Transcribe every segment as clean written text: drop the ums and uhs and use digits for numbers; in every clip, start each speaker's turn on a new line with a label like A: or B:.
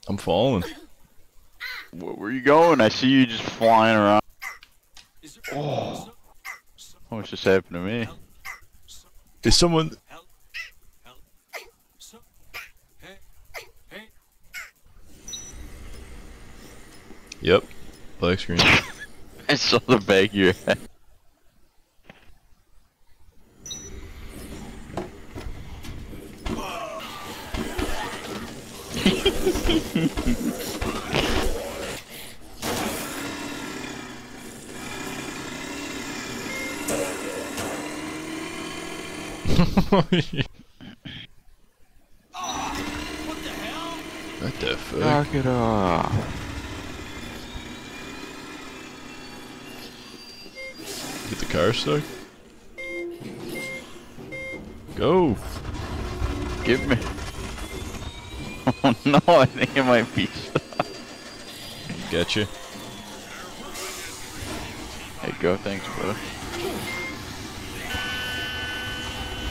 A: I'm falling.
B: Where you going? I see you just flying around. Oh, what's just happened to me?
A: Is someone... Yep. Black screen.
B: I saw the back of your head.
A: What the fuck?
B: Knock it off.
A: Get the car stuck? Go!
B: Give me. Oh no, I think it might be stuck.
A: Gotcha.
B: Hey, go, thanks, bro.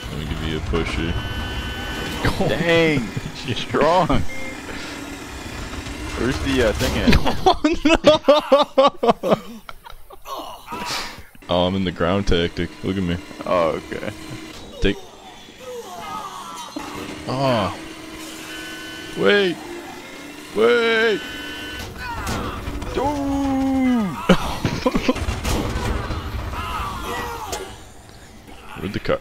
A: Let me give you a push here.
B: Dang, she's strong. Where's the thing at?
A: Oh no! Oh, I'm in the ground tactic. Look at me.
B: Oh, okay.
A: Take. Oh. Wait. Wait. Where'd the car?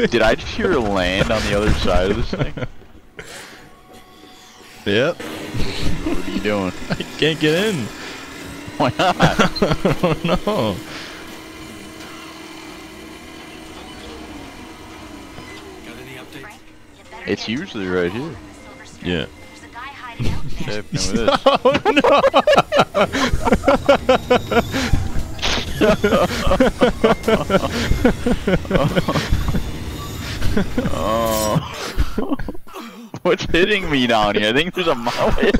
B: Did I just hear a land on the other side of this thing?
A: Yep.
B: What are you doing?
A: I can't get in.
B: Why not?
A: I don't know.
B: It's usually right here.
A: Yeah.
B: What's happening with this? Oh. What's hitting me down here? I think there's a mullet.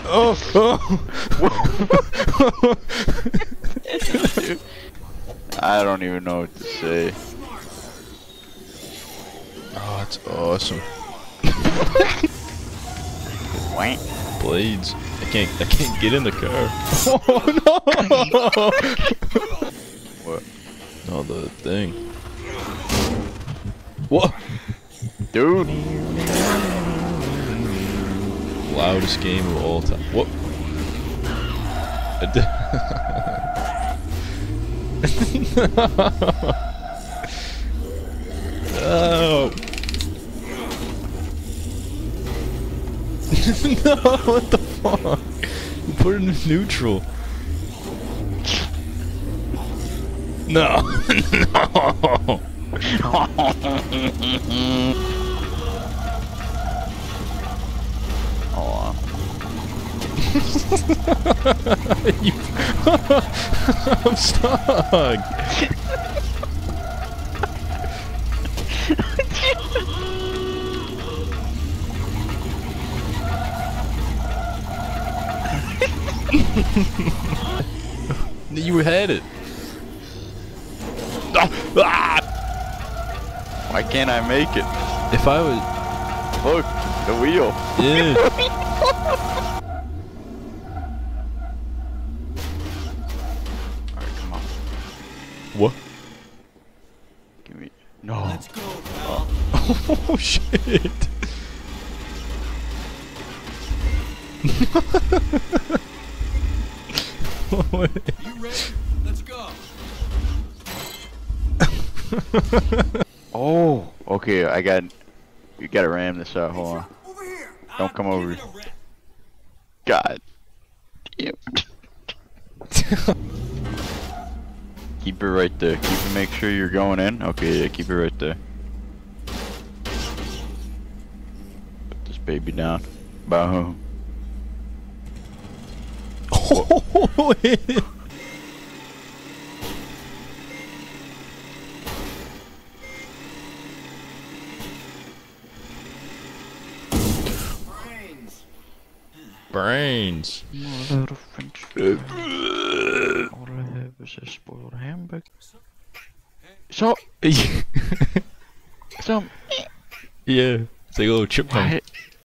A: Oh, oh.
B: I don't even know what to say.
A: Oh, that's awesome. Blades. I can't get in the car. Oh no!
B: What?
A: Oh, the thing. What?
B: Dude.
A: Loudest game of all time. What? No. No, what the fuck? You put it in neutral. No. No.
B: Hold on.
A: I'm stuck. You had it. Ah!
B: Why can't I make it?
A: If I was...
B: Look, the wheel.
A: Yeah.
B: Alright, come on.
A: What?
B: Give me... No.
C: Let's go, pal.
A: Oh shit.
C: You ready? Let's go.
B: Oh, okay, you gotta ram this out, hold on.
C: Over here.
B: Don't come over. God. Damn. Keep it right there. Keep it, make sure you're going in. Okay, yeah, keep it right there. Put this baby down. Boom.
A: Oh, brains.
B: All I have is a spoiled hamburger. So,
A: yeah,
B: so,
A: it's like a little chipmunk.
B: why,